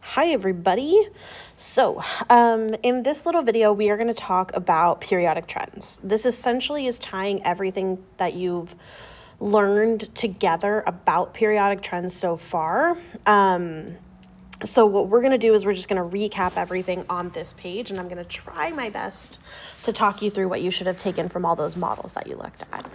Hi everybody. In this little video, we are going to talk about periodic trends. This essentially is tying everything that you've learned together about periodic trends so far. So what we're going to do is we're just going to recap everything on this page, and I'm going to try my best to talk you through what you should have taken from all those models that you looked at.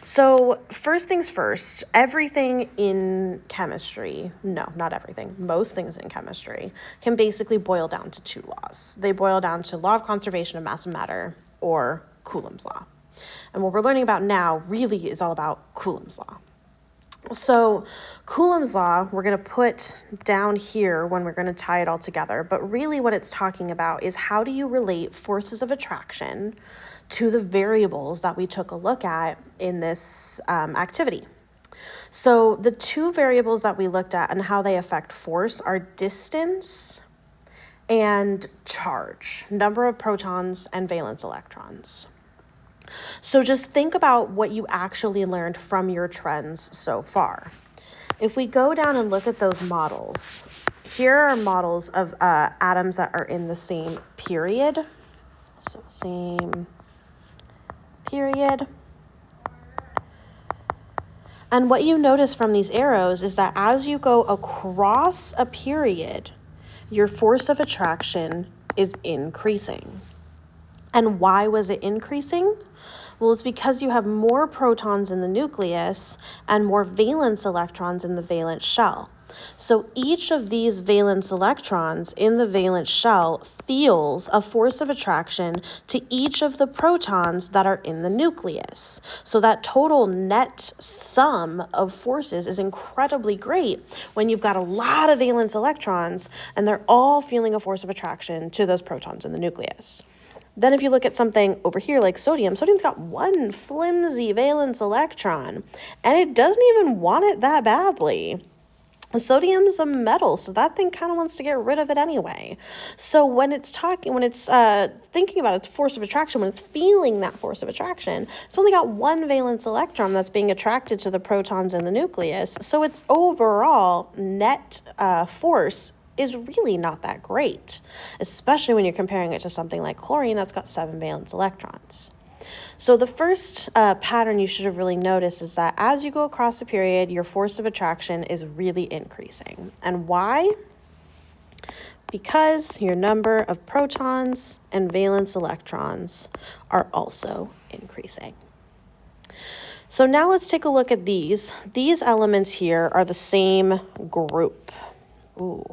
So first things first, everything in chemistry, no, not everything, most things in chemistry can basically boil down to two laws. They boil down to law of conservation of mass and matter, or Coulomb's law. And what we're learning about now really is all about Coulomb's law. So Coulomb's law, we're going to put down here when we're going to tie it all together. But really what it's talking about is how do you relate forces of attraction to the variables that we took a look at in this activity. So the two variables that we looked at and how they affect force are distance and charge, number of protons and valence electrons. So just think about what you actually learned from your trends so far. If we go down and look at those models, here are models of atoms that are in the same period. So same period. And what you notice from these arrows is that as you go across a period, your force of attraction is increasing. And why was it increasing? Well, it's because you have more protons in the nucleus and more valence electrons in the valence shell. So each of these valence electrons in the valence shell feels a force of attraction to each of the protons that are in the nucleus. So that total net sum of forces is incredibly great when you've got a lot of valence electrons and they're all feeling a force of attraction to those protons in the nucleus. Then if you look at something over here like sodium's got one flimsy valence electron, and it doesn't even want it that badly. Sodium's a metal, so that thing kind of wants to get rid of it anyway. So when it's thinking about its force of attraction, when it's feeling that force of attraction, it's only got one valence electron that's being attracted to the protons in the nucleus. So its overall net force is really not that great, especially when you're comparing it to something like chlorine that's got 7 valence electrons. So the first pattern you should have really noticed is that as you go across the period, your force of attraction is really increasing. And why? Because your number of protons and valence electrons are also increasing. So now let's take a look at these. These elements here are the same group. Ooh.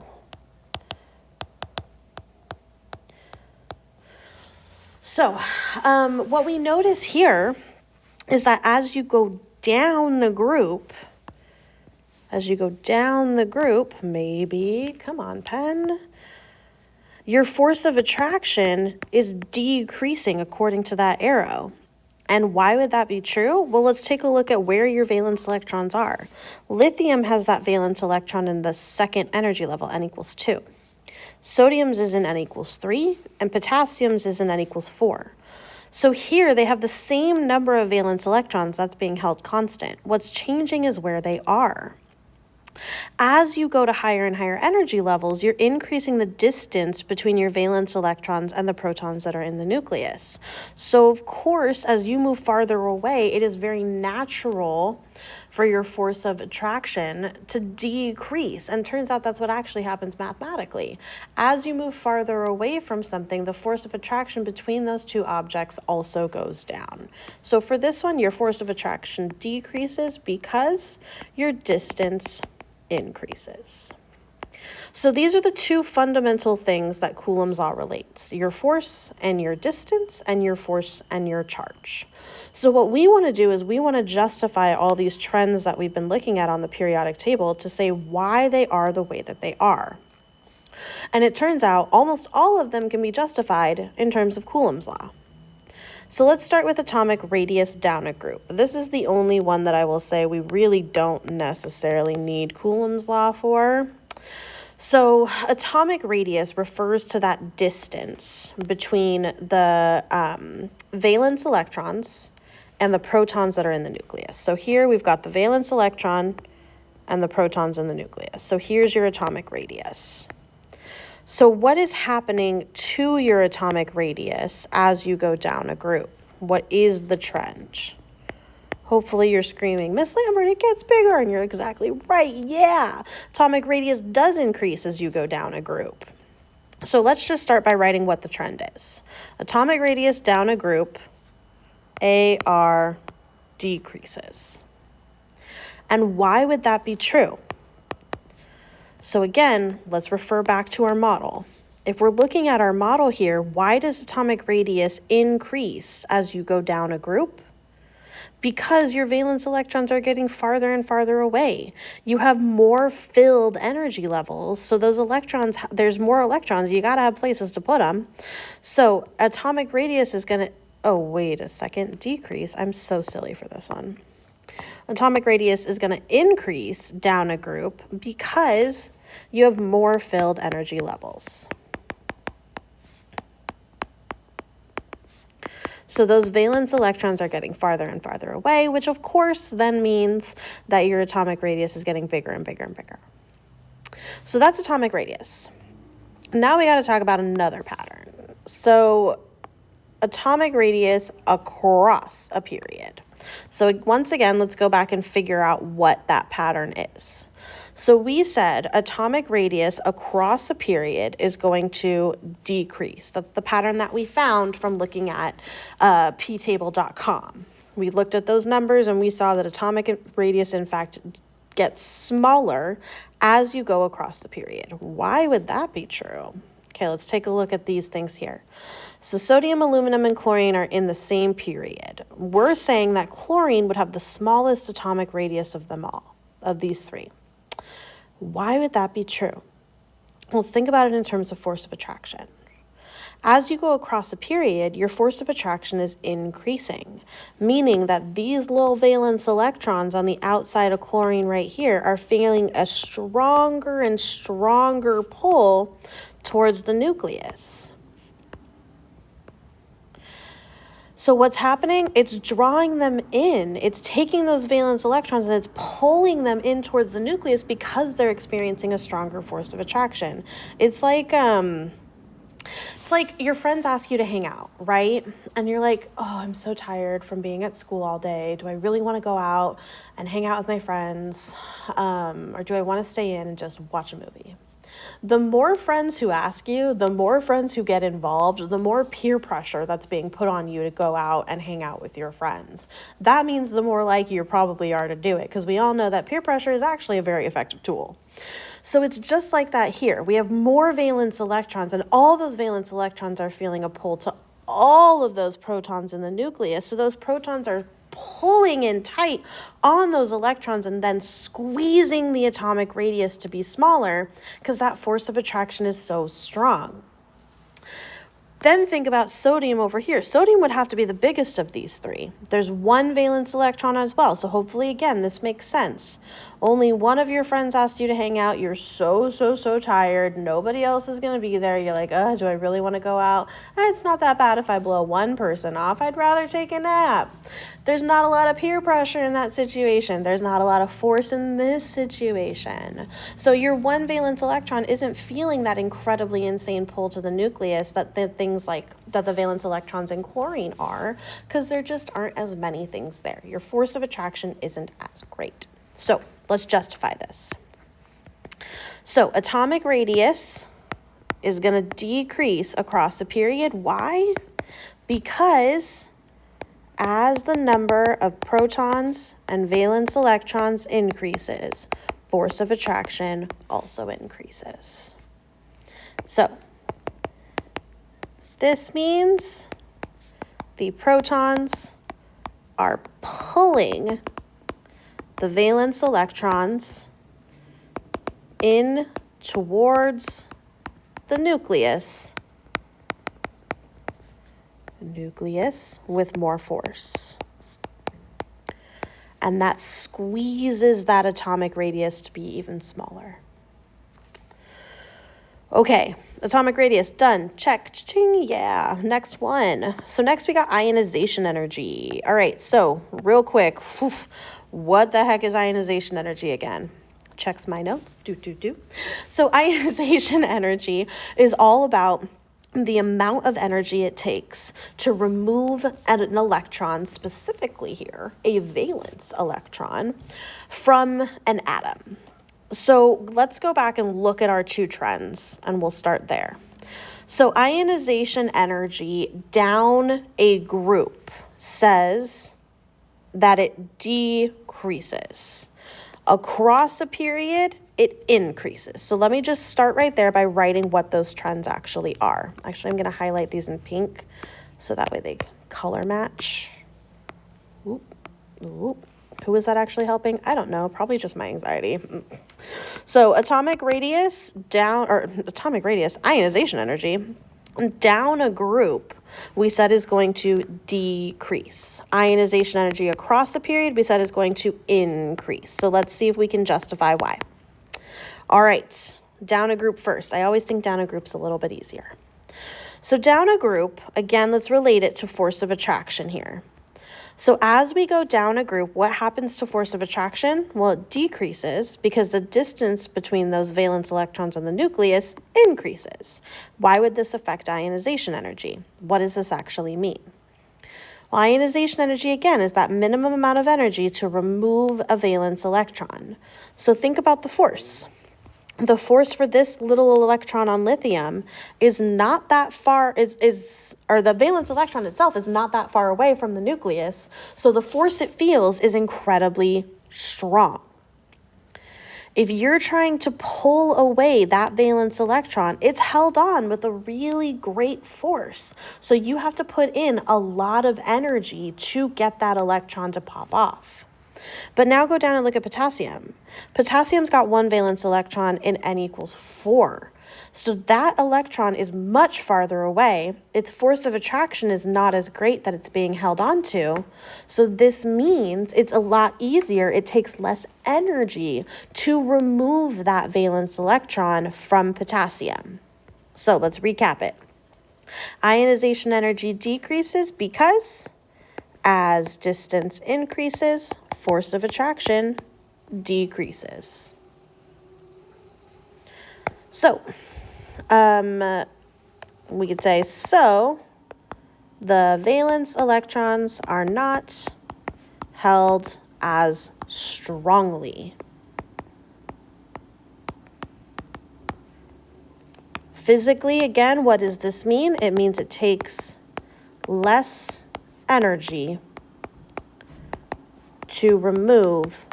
So what we notice here is that as you go down the group, maybe, come on, pen, your force of attraction is decreasing according to that arrow. And why would that be true? Well, let's take a look at where your valence electrons are. Lithium has that valence electron in the second energy level, N equals 2. Sodium's is in N equals 3, and potassium's is in N equals 4. So here they have the same number of valence electrons that's being held constant. What's changing is where they are. As you go to higher and higher energy levels, you're increasing the distance between your valence electrons and the protons that are in the nucleus. So of course, as you move farther away, it is very natural for your force of attraction to decrease. And turns out that's what actually happens mathematically. As you move farther away from something, the force of attraction between those two objects also goes down. So for this one, your force of attraction decreases because your distance increases. So these are the two fundamental things that Coulomb's law relates: your force and your distance, and your force and your charge. So what we want to do is we want to justify all these trends that we've been looking at on the periodic table to say why they are the way that they are. And it turns out almost all of them can be justified in terms of Coulomb's law. So let's start with atomic radius down a group. This is the only one that I will say we really don't necessarily need Coulomb's law for. So atomic radius refers to that distance between the valence electrons and the protons that are in the nucleus. So here we've got the valence electron and the protons in the nucleus. So here's your atomic radius. So what is happening to your atomic radius as you go down a group? What is the trend? Hopefully you're screaming, Miss Lambert, it gets bigger. And you're exactly right. Yeah. Atomic radius does increase as you go down a group. So let's just start by writing what the trend is. Atomic radius down a group, AR decreases. And why would that be true? So again, let's refer back to our model. If we're looking at our model here, why does atomic radius increase as you go down a group? Because your valence electrons are getting farther and farther away. You have more filled energy levels, so those electrons, there's more electrons, you gotta have places to put them. So atomic radius is gonna, oh wait a second, decrease. I'm so silly for this one. Atomic radius is gonna increase down a group because you have more filled energy levels. So those valence electrons are getting farther and farther away, which of course then means that your atomic radius is getting bigger and bigger and bigger. So that's atomic radius. Now we got to talk about another pattern. So atomic radius across a period. So once again, let's go back and figure out what that pattern is. So we said atomic radius across a period is going to decrease. That's the pattern that we found from looking at ptable.com. We looked at those numbers and we saw that atomic radius, in fact, gets smaller as you go across the period. Why would that be true? Okay, let's take a look at these things here. So sodium, aluminum, and chlorine are in the same period. We're saying that chlorine would have the smallest atomic radius of them all, of these three. Why would that be true? Well, let's think about it in terms of force of attraction. As you go across a period, your force of attraction is increasing, meaning that these little valence electrons on the outside of chlorine right here are feeling a stronger and stronger pull towards the nucleus. So what's happening? It's drawing them in. It's taking those valence electrons and it's pulling them in towards the nucleus because they're experiencing a stronger force of attraction. It's like your friends ask you to hang out, right? And you're like, oh, I'm so tired from being at school all day. Do I really want to go out and hang out with my friends? Or do I want to stay in and just watch a movie? The more friends who ask you, the more friends who get involved, the more peer pressure that's being put on you to go out and hang out with your friends. That means the more likely you probably are to do it, because we all know that peer pressure is actually a very effective tool. So it's just like that here. We have more valence electrons, and all those valence electrons are feeling a pull to all of those protons in the nucleus. So those protons are pulling in tight on those electrons and then squeezing the atomic radius to be smaller because that force of attraction is so strong. Then think about sodium over here. Sodium would have to be the biggest of these three. There's one valence electron as well, so hopefully, again, this makes sense. Only one of your friends asked you to hang out. You're so tired. Nobody else is going to be there. You're like, do I really want to go out? It's not that bad if I blow one person off. I'd rather take a nap. There's not a lot of peer pressure in that situation. There's not a lot of force in this situation. So your one valence electron isn't feeling that incredibly insane pull to the nucleus that the things like that the valence electrons in chlorine are, because there just aren't as many things there. Your force of attraction isn't as great. So let's justify this. So atomic radius is going to decrease across the period. Why? Because as the number of protons and valence electrons increases, force of attraction also increases. So this means the protons are pulling the valence electrons in towards the nucleus with more force. And that squeezes that atomic radius to be even smaller. Okay, atomic radius, done. Check. Cha-ching, yeah. Next one. So next we got ionization energy. All right, so real quick, what the heck is ionization energy again? checks my notes. So ionization energy is all about the amount of energy it takes to remove an electron, specifically here, a valence electron, from an atom. So let's go back and look at our two trends, and we'll start there. So ionization energy down a group says that it decreases. Across a period, it increases. So let me just start right there by writing what those trends actually are. Actually, I'm going to highlight these in pink so that way they color match. Oop, oop. Who is that actually helping? I don't know. Probably just my anxiety. So ionization energy down a group, we said is going to decrease. Ionization energy across the period, we said is going to increase. So let's see if we can justify why. All right, down a group first. I always think down a group's a little bit easier. So down a group, again, let's relate it to force of attraction here. So as we go down a group, what happens to force of attraction? Well, it decreases because the distance between those valence electrons and the nucleus increases. Why would this affect ionization energy? What does this actually mean? Well, ionization energy, again, is that minimum amount of energy to remove a valence electron. So think about the force. The force for this little electron on lithium is not that far, or the valence electron itself is not that far away from the nucleus, so the force it feels is incredibly strong. If you're trying to pull away that valence electron, it's held on with a really great force. So you have to put in a lot of energy to get that electron to pop off. But now go down and look at potassium. Potassium's got one valence electron in N equals 4. So that electron is much farther away. Its force of attraction is not as great that it's being held onto. So this means it's a lot easier. It takes less energy to remove that valence electron from potassium. So let's recap it. Ionization energy decreases because as distance increases, force of attraction decreases. So, we could say, so the valence electrons are not held as strongly. Physically, again, what does this mean? It means it takes less energy to remove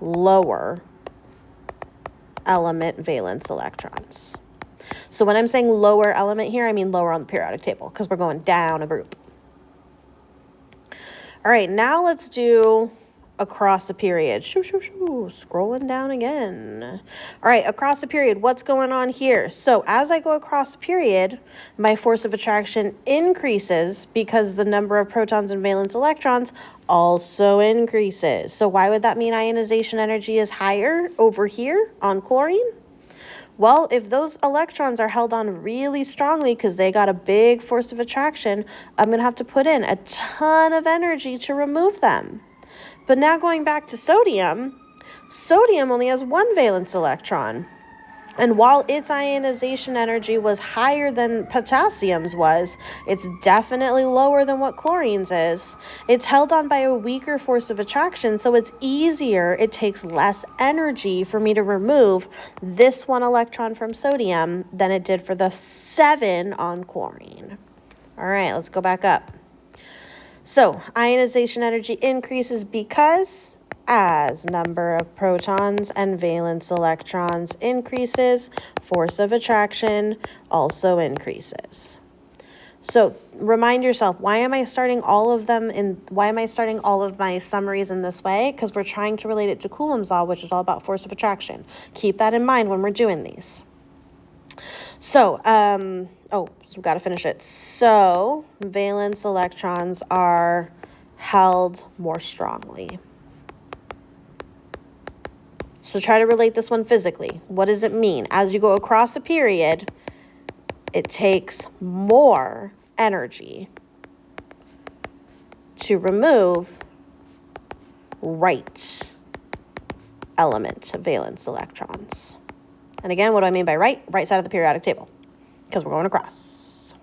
lower element valence electrons. So when I'm saying lower element here, I mean lower on the periodic table because we're going down a group. All right, now let's do across a period. Scrolling down again. All right, across a period, what's going on here? So as I go across a period, my force of attraction increases because the number of protons and valence electrons also increases. So why would that mean ionization energy is higher over here on chlorine? Well, if those electrons are held on really strongly because they got a big force of attraction, I'm going to have to put in a ton of energy to remove them. But now going back to sodium, sodium only has one valence electron. And while its ionization energy was higher than potassium's was, it's definitely lower than what chlorine's is. It's held on by a weaker force of attraction, so it's easier. It takes less energy for me to remove this one electron from sodium than it did for the 7 on chlorine. All right, let's go back up. So ionization energy increases because as number of protons and valence electrons increases, force of attraction also increases. So remind yourself, why am I starting all of my summaries in this way? Because we're trying to relate it to Coulomb's law, which is all about force of attraction. Keep that in mind when we're doing these. So, so we've got to finish it. So valence electrons are held more strongly. So try to relate this one physically. What does it mean? As you go across a period, it takes more energy to remove right element valence electrons. And again, what do I mean by right? Right side of the periodic table, because we're going across.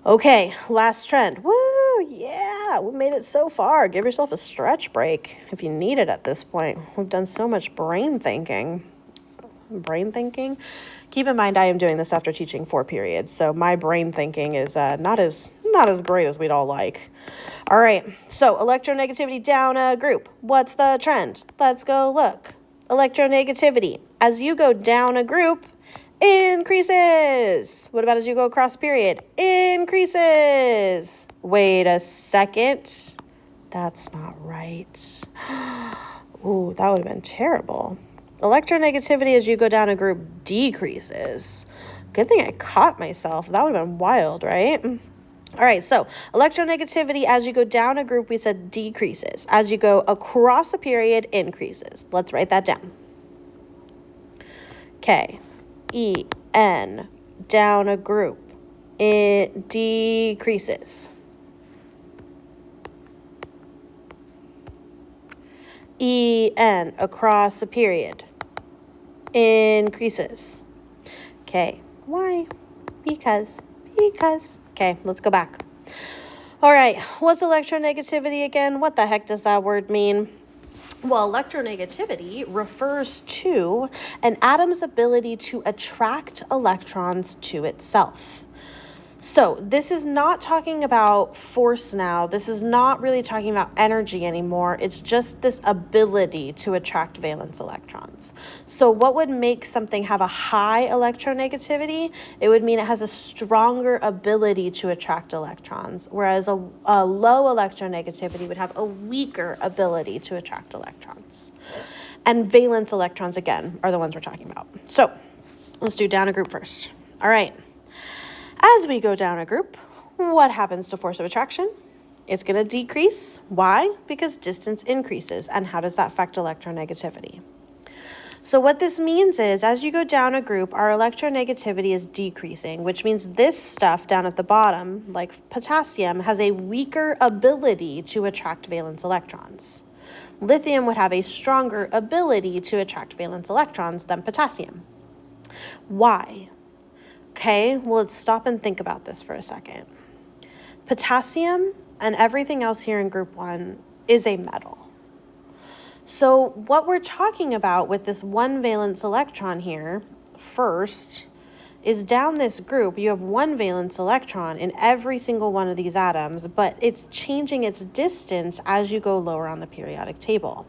Okay, last trend. Woo, yeah, we made it so far. Give yourself a stretch break if you need it at this point. We've done so much brain thinking. Keep in mind, I am doing this after teaching 4 periods, so my brain thinking is not as great as we'd all like. All right, so electronegativity down a group. What's the trend? Let's go look. Electronegativity, as you go down a group, increases. What about as you go across a period? Increases. Wait a second. That's not right. Ooh, that would have been terrible. Electronegativity as you go down a group decreases. Good thing I caught myself. That would have been wild, right? All right, so electronegativity as you go down a group, we said decreases. As you go across a period, increases. Let's write that down. K-E-N, down a group, it decreases. E-N, across a period, increases. Okay, why? Because. Okay, let's go back. All right, what's electronegativity again? What the heck does that word mean? Well, electronegativity refers to an atom's ability to attract electrons to itself. So this is not talking about force now. This is not really talking about energy anymore. It's just this ability to attract valence electrons. So what would make something have a high electronegativity? It would mean it has a stronger ability to attract electrons, whereas a low electronegativity would have a weaker ability to attract electrons. And valence electrons, again, are the ones we're talking about. So let's do down a group first. All right. As we go down a group, what happens to force of attraction? It's going to decrease. Why? Because distance increases. And how does that affect electronegativity? So what this means is, as you go down a group, our electronegativity is decreasing, which means this stuff down at the bottom, like potassium, has a weaker ability to attract valence electrons. Lithium would have a stronger ability to attract valence electrons than potassium. Why? Okay, well, let's stop and think about this for a second. Potassium and everything else here in group 1 is a metal. So what we're talking about with this one valence electron here first is down this group, you have one valence electron in every single one of these atoms, but it's changing its distance as you go lower on the periodic table.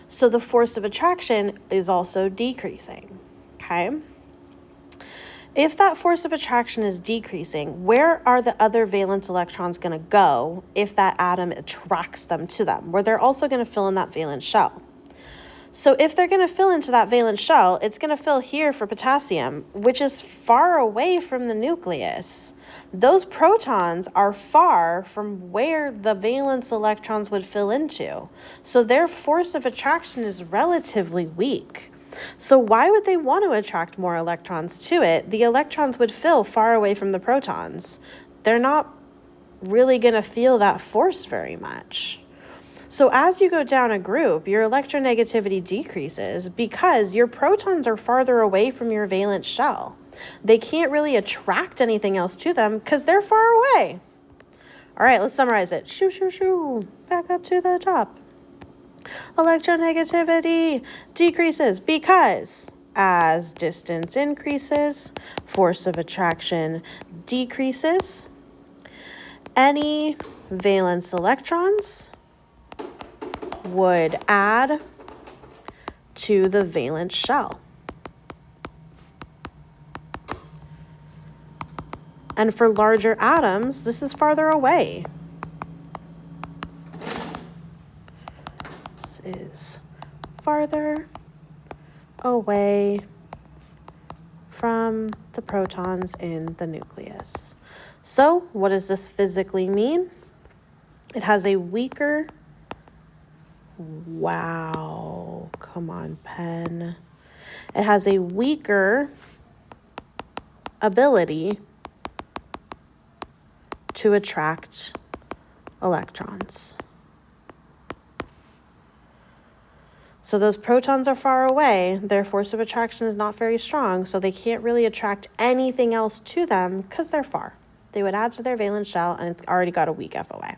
So the force of attraction is also decreasing, okay? If that force of attraction is decreasing, where are the other valence electrons going to go if that atom attracts them to them? Where they're also going to fill in that valence shell. So if they're going to fill into that valence shell, it's going to fill here for potassium, which is far away from the nucleus. Those protons are far from where the valence electrons would fill into. So their force of attraction is relatively weak. So why would they want to attract more electrons to it? The electrons would fill far away from the protons. They're not really going to feel that force very much. So as you go down a group, your electronegativity decreases because your protons are farther away from your valence shell. They can't really attract anything else to them because they're far away. All right, let's summarize it. Shoo, shoo, shoo. Back up to the top. Electronegativity decreases because as distance increases, force of attraction decreases. Any valence electrons would add to the valence shell. And for larger atoms, this is farther away. Is farther away from the protons in the nucleus. So what does this physically mean? It has a weaker, wow, come on, pen. It has a weaker ability to attract electrons. So those protons are far away, their force of attraction is not very strong, so they can't really attract anything else to them because they're far. They would add to their valence shell, and it's already got a weak FOA.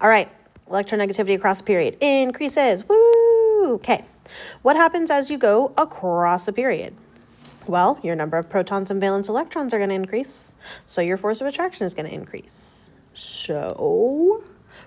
All right, electronegativity across a period increases. Woo! Okay, what happens as you go across a period? Well, your number of protons and valence electrons are going to increase, so your force of attraction is going to increase. So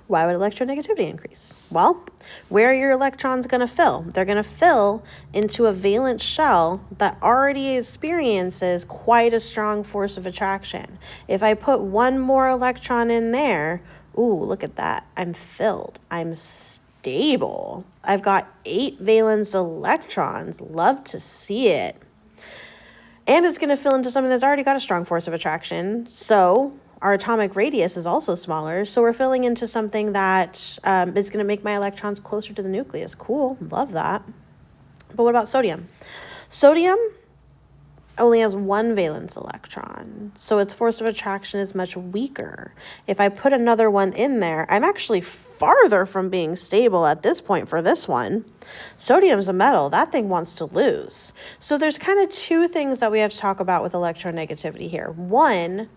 why would electronegativity increase? Well, where are your electrons going to fill? They're going to fill into a valence shell that already experiences quite a strong force of attraction. If I put one more electron in there, ooh, look at that. I'm filled. I'm stable. I've got 8 valence electrons. Love to see it. And it's going to fill into something that's already got a strong force of attraction. So our atomic radius is also smaller. So we're filling into something that is going to make my electrons closer to the nucleus. Cool. Love that. But what about sodium? Sodium only has 1 valence electron, so its force of attraction is much weaker. If I put another one in there, I'm actually farther from being stable at this point for this one. Sodium's a metal. That thing wants to lose. So there's kind of 2 things that we have to talk about with electronegativity here. One,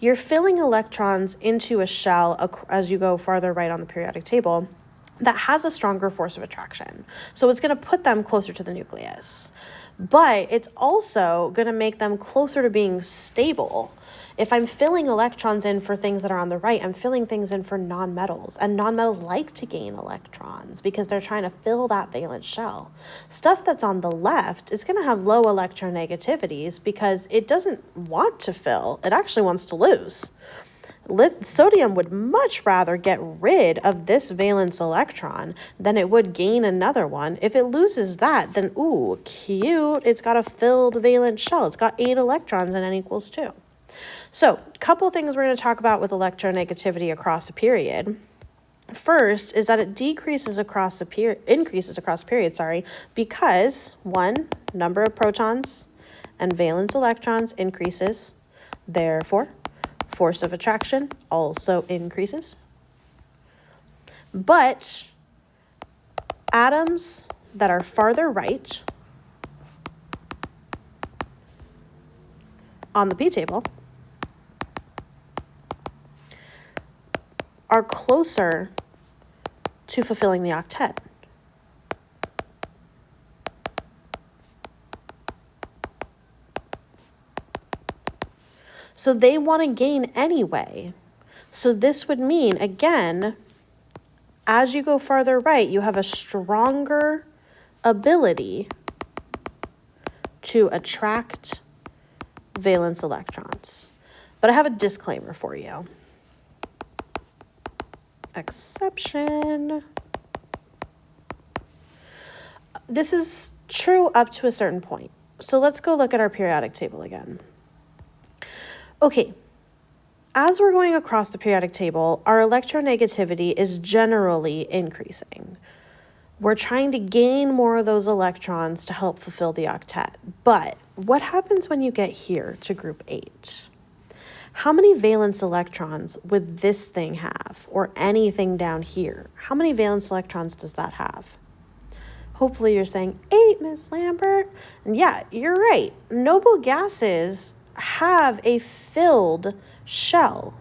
you're filling electrons into a shell as you go farther right on the periodic table that has a stronger force of attraction. So it's going to put them closer to the nucleus. But it's also going to make them closer to being stable. If I'm filling electrons in for things that are on the right, I'm filling things in for nonmetals. And nonmetals like to gain electrons because they're trying to fill that valence shell. Stuff that's on the left is going to have low electronegativities because it doesn't want to fill. It actually wants to lose. Sodium would much rather get rid of this valence electron than it would gain another one. If it loses that, then ooh, cute, it's got a filled valence shell. It's got 8 electrons and n equals 2. So a couple things we're going to talk about with electronegativity across a period. First is that it increases across a period, because 1, number of protons and valence electrons increases, therefore force of attraction also increases. But atoms that are farther right on the P table are closer to fulfilling the octet. So they want to gain anyway. So this would mean, again, as you go farther right, you have a stronger ability to attract valence electrons. But I have a disclaimer for you. Exception. This is true up to a certain point. So let's go look at our periodic table again. Okay, as we're going across the periodic table, our electronegativity is generally increasing. We're trying to gain more of those electrons to help fulfill the octet. But what happens when you get here to group 8? How many valence electrons would this thing have, or anything down here? How many valence electrons does that have? Hopefully you're saying 8, Miss Lambert. And yeah, you're right. Noble gases have a filled shell.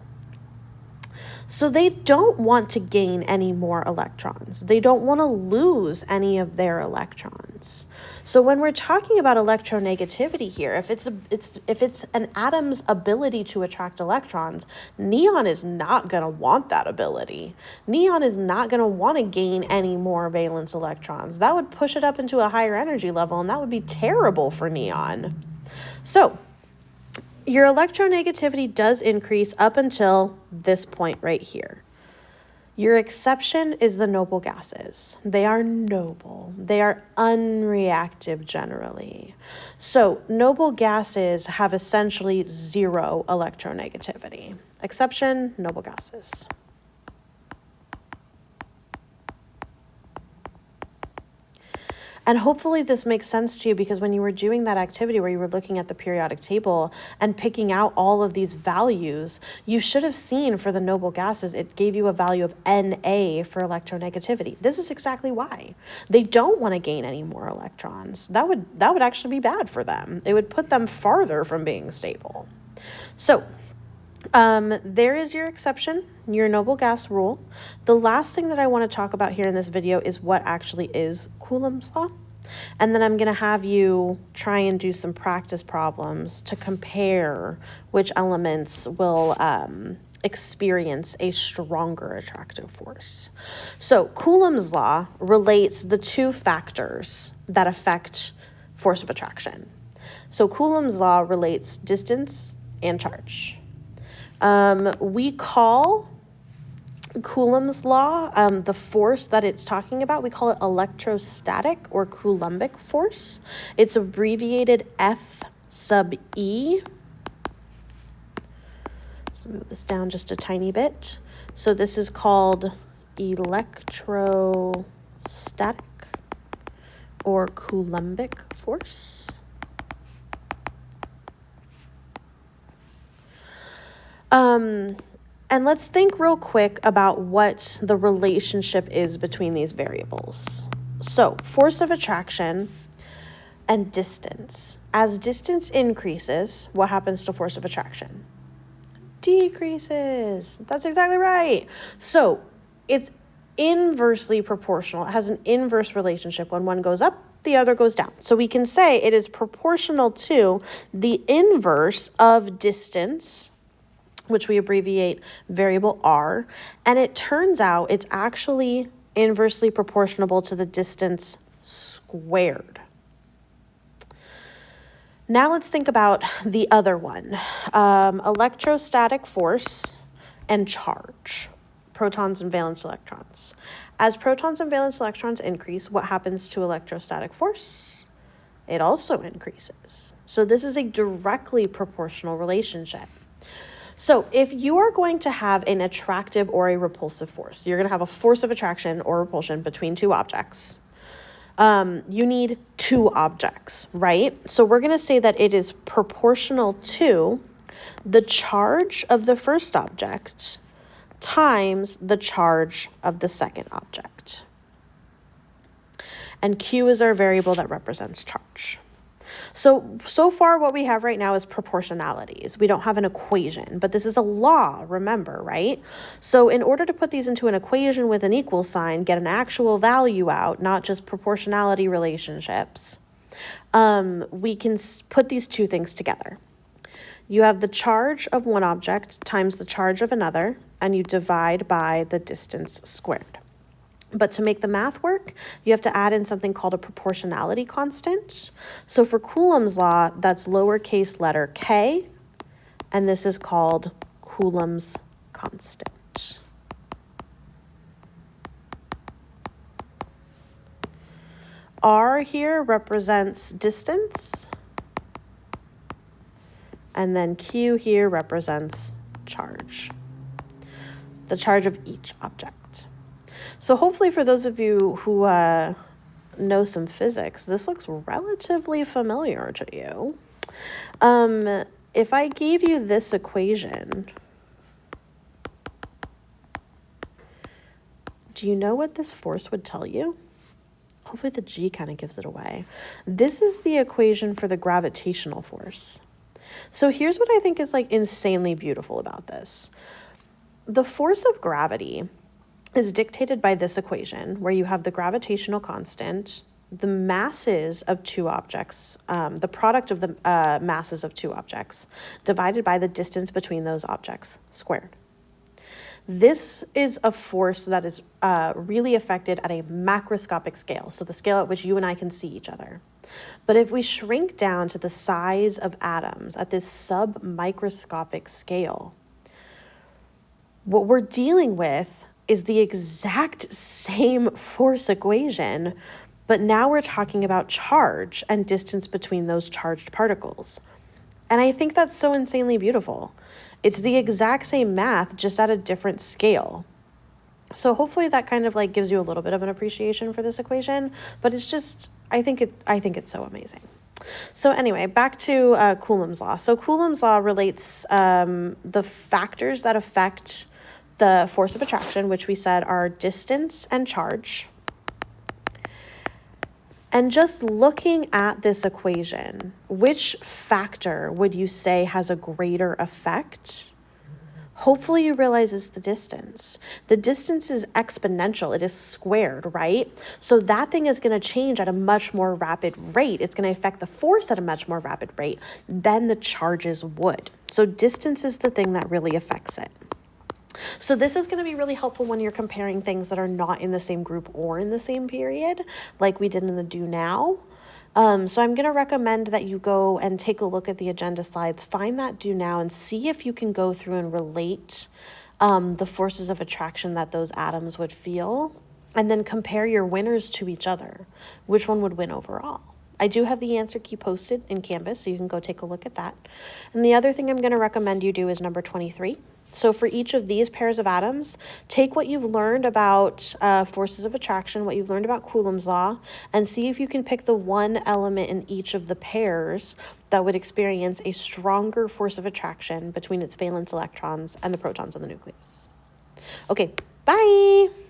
So they don't want to gain any more electrons. They don't want to lose any of their electrons. So when we're talking about electronegativity here, if it's an atom's ability to attract electrons, neon is not going to want that ability. Neon is not going to want to gain any more valence electrons. That would push it up into a higher energy level, and that would be terrible for neon. So your electronegativity does increase up until this point right here. Your exception is the noble gases. They are noble. They are unreactive generally. So noble gases have essentially 0 electronegativity. Exception, noble gases. And hopefully this makes sense to you, because when you were doing that activity where you were looking at the periodic table and picking out all of these values, you should have seen for the noble gases, it gave you a value of Na for electronegativity. This is exactly why. They don't want to gain any more electrons. That would actually be bad for them. It would put them farther from being stable. So there is your exception, your noble gas rule. The last thing that I want to talk about here in this video is what actually is Coulomb's law. And then I'm going to have you try and do some practice problems to compare which elements will experience a stronger attractive force. So Coulomb's law relates the two factors that affect force of attraction. So Coulomb's law relates distance and charge. We call Coulomb's law, the force that it's talking about, we call it electrostatic or Coulombic force. It's abbreviated F sub E. Let's move this down just a tiny bit. So this is called electrostatic or Coulombic force. And let's think real quick about what the relationship is between these variables. So force of attraction and distance. As distance increases, what happens to force of attraction? Decreases. That's exactly right. So it's inversely proportional. It has an inverse relationship. When one goes up, the other goes down. So we can say it is proportional to the inverse of distance, which we abbreviate variable r, and it turns out it's actually inversely proportional to the distance squared. Now let's think about the other one, electrostatic force and charge, protons and valence electrons. As protons and valence electrons increase, what happens to electrostatic force? It also increases. So this is a directly proportional relationship. So if you are going to have an attractive or a repulsive force, you're going to have a force of attraction or repulsion between two objects. You need two objects, right? So we're going to say that it is proportional to the charge of the first object times the charge of the second object. And Q is our variable that represents charge. So far what we have right now is proportionalities. We don't have an equation, but this is a law, remember, right? So in order to put these into an equation with an equal sign, get an actual value out, not just proportionality relationships, we can put these two things together. You have the charge of one object times the charge of another, and you divide by the distance squared. But to make the math work, you have to add in something called a proportionality constant. So for Coulomb's law, that's lowercase letter k, and this is called Coulomb's constant. R here represents distance, and then Q here represents charge, the charge of each object. So hopefully for those of you who know some physics, this looks relatively familiar to you. If I gave you this equation, do you know what this force would tell you? Hopefully the G kind of gives it away. This is the equation for the gravitational force. So here's what I think is like insanely beautiful about this. The force of gravity is dictated by this equation where you have the gravitational constant, the masses of two objects, the product of the masses of two objects divided by the distance between those objects squared. This is a force that is really affected at a macroscopic scale, so the scale at which you and I can see each other. But if we shrink down to the size of atoms at this sub-microscopic scale, what we're dealing with is the exact same force equation, but now we're talking about charge and distance between those charged particles. And I think that's so insanely beautiful. It's the exact same math, just at a different scale. So hopefully that kind of like gives you a little bit of an appreciation for this equation, but it's just, I think it's so amazing. So anyway, back to Coulomb's law. So Coulomb's law relates the factors that affect the force of attraction, which we said are distance and charge. And just looking at this equation, which factor would you say has a greater effect? Hopefully you realize it's the distance. The distance is exponential. It is squared, right? So that thing is going to change at a much more rapid rate. It's going to affect the force at a much more rapid rate than the charges would. So distance is the thing that really affects it. So this is going to be really helpful when you're comparing things that are not in the same group or in the same period, like we did in the do now. So I'm going to recommend that you go and take a look at the agenda slides, find that do now, and see if you can go through and relate the forces of attraction that those atoms would feel, and then compare your winners to each other. Which one would win overall? I do have the answer key posted in Canvas, so you can go take a look at that. And the other thing I'm going to recommend you do is number 23. So for each of these pairs of atoms, take what you've learned about forces of attraction, what you've learned about Coulomb's law, and see if you can pick the one element in each of the pairs that would experience a stronger force of attraction between its valence electrons and the protons in the nucleus. Okay, bye!